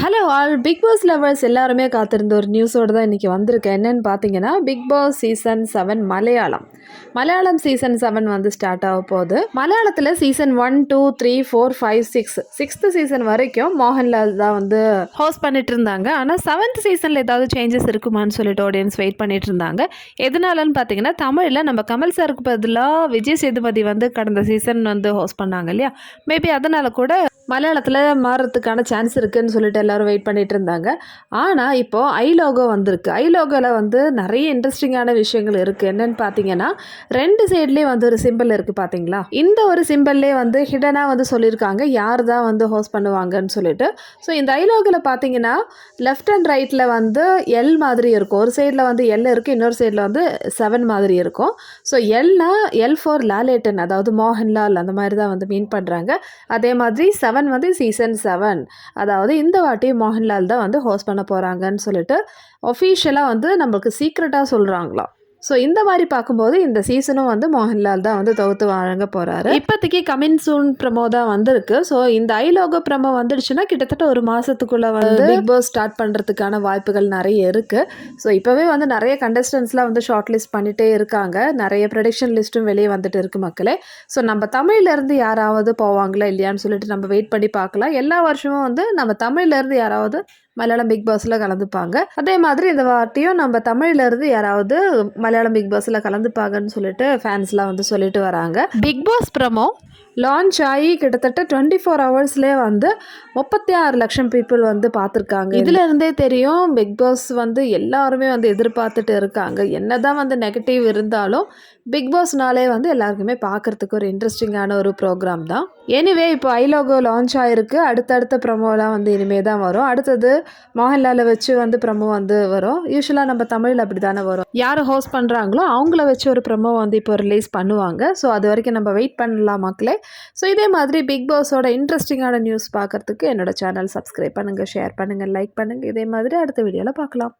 Hello all Bigg Boss lovers எல்லாருமே காத்திருந்த ஒரு நியூஸோடு தான் இன்றைக்கி வந்திருக்கேன். என்னென்னு பார்த்தீங்கன்னா, Bigg Boss season 7 Malayalam season 7 வந்து ஸ்டார்ட் ஆக போகுது. மலையாளத்தில் சீசன் 1, 2, 3, 4, 5, 6 6th சீசன் வரைக்கும் மோகன்லால் தான் வந்து ஹோஸ்ட் பண்ணிட்டு இருந்தாங்க. ஆனால் 7th சீசனில் ஏதாவது சேஞ்சஸ் இருக்குமான்னு சொல்லிட்டு ஆடியன்ஸ் வெயிட் பண்ணிட்டு இருந்தாங்க. எதனாலன்னு பார்த்தீங்கன்னா, தமிழில் நம்ம கமல் சாருக்கு பதிலாக விஜய் சேதுபதி வந்து கடந்த சீசன் வந்து ஹோஸ்ட் பண்ணாங்க இல்லையா, மேபி அதனால் கூட மலையாளத்தில் மாறுறதுக்கான சான்ஸ் இருக்குதுன்னு சொல்லிட்டு எல்லோரும் வெயிட் பண்ணிகிட்டு இருந்தாங்க. ஆனால் இப்போது ஐலோகோ வந்திருக்கு. ஐலோகோவில் வந்து நிறைய இன்ட்ரெஸ்டிங்கான விஷயங்கள் இருக்குது. என்னென்னு பார்த்தீங்கன்னா, 2 சைட்லேயும் வந்து ஒரு சிம்பிள் இருக்குது பார்த்தீங்களா. இந்த ஒரு சிம்பிள்லேயே வந்து ஹிடனாக வந்து சொல்லியிருக்காங்க யார் தான் வந்து ஹோஸ்ட் பண்ணுவாங்கன்னு சொல்லிட்டு. ஸோ இந்த ஐலோகோவில் பார்த்தீங்கன்னா, லெஃப்ட் அண்ட் ரைட்டில் வந்து எல் மாதிரி இருக்கும். ஒரு சைடில் வந்து எல் இருக்குது, இன்னொரு சைடில் வந்து 7 மாதிரி இருக்கும். ஸோ எல் ஃபார் லாலேட்டன், அதாவது மோகன்லால் அந்த மாதிரி தான் வந்து மீன் பண்ணுறாங்க. அதே மாதிரி 7 வந்து சீசன் 7, அதாவது இந்த வாட்டி மோகன்லால் தான் வந்து ஹோஸ்ட் பண்ண போகிறாங்கன்னு சொல்லிட்டு ஒஃபிஷியலாக வந்து நம்மளுக்கு சீக்ரெட்டாக சொல்கிறாங்களாம். ஸோ இந்த மாதிரி பார்க்கும்போது இந்த சீசனும் வந்து மோகன்லால் தான் வந்து தொகுத்து வழங்க போகிறாரு. இப்போதைக்கு கமிங் சூன் ப்ரமோ தான் வந்திருக்கு. ஸோ இந்த ஐலோகோ ப்ரமோ வந்துடுச்சுன்னா கிட்டத்தட்ட ஒரு மாதத்துக்குள்ளே வந்து பிக் பாஸ் ஸ்டார்ட் பண்ணுறதுக்கான வாய்ப்புகள் நிறைய இருக்குது. ஸோ இப்போவே வந்து நிறைய கண்டஸ்டன்ஸ்லாம் வந்து ஷார்ட் லிஸ்ட் பண்ணிகிட்டே இருக்காங்க. நிறைய ப்ரெடிக்ஷன் லிஸ்ட்டும் வெளியே வந்துட்டு இருக்குது மக்களே. ஸோ நம்ம தமிழ்லேருந்து யாராவது போவாங்களா இல்லையான்னு சொல்லிட்டு நம்ம வெயிட் பண்ணி பார்க்கலாம். எல்லா வருஷமும் வந்து நம்ம தமிழ்லேருந்து யாராவது மலையாளம் பிக் பாஸில் கலந்துப்பாங்க. அதே மாதிரி இந்த வாட்டியும் நம்ம தமிழ்லேருந்து யாராவது மலையாளம் பிக் பாஸில் கலந்துப்பாங்கன்னு சொல்லிட்டு ஃபேன்ஸ்லாம் வந்து சொல்லிட்டு வராங்க. பிக் பாஸ் ப்ரமோ லான்ச் ஆகி கிட்டத்தட்ட 24 ஹவர்ஸ்லேயே வந்து 36 லட்சம் பீப்புள் வந்து பார்த்துருக்காங்க. இதிலேருந்தே தெரியும் பிக் பாஸ் வந்து எல்லாருமே வந்து எதிர்பார்த்துட்டு இருக்காங்க. என்ன தான் வந்து நெகட்டிவ் இருந்தாலும் பிக் பாஸ்னாலே வந்து எல்லாருக்குமே பார்க்குறதுக்கு ஒரு இன்ட்ரெஸ்டிங்கான ஒரு ப்ரோக்ராம் தான். எனிவே இப்போ ஐலோகோ லான்ச் ஆகிருக்கு. அடுத்தடுத்த ப்ரமோலாம் வந்து இனிமேல் தான் வரும். அடுத்தது மோகன்லாலை வச்சு வந்து ப்ரமோ வந்து வரும். யூஸ்வலாக நம்ம தமிழில் அப்படி தானே வரும். யார் ஹோஸ்ட் பண்ணுறாங்களோ அவங்கள வச்சு ஒரு ப்ரமோ வந்து இப்போ ரிலீஸ் பண்ணுவாங்க. ஸோ அது வரைக்கும் நம்ம வெயிட் பண்ணலாம் மக்களே. ஸோ இதே மாதிரி பிக் பாஸோட இன்ட்ரெஸ்டிங்கான நியூஸ் பார்க்குறதுக்கு என்னோட சேனல் சப்ஸ்கிரைப் பண்ணுங்கள், ஷேர் பண்ணுங்கள், லைக் பண்ணுங்கள். இதே மாதிரி அடுத்த வீடியோவில் பார்க்கலாம்.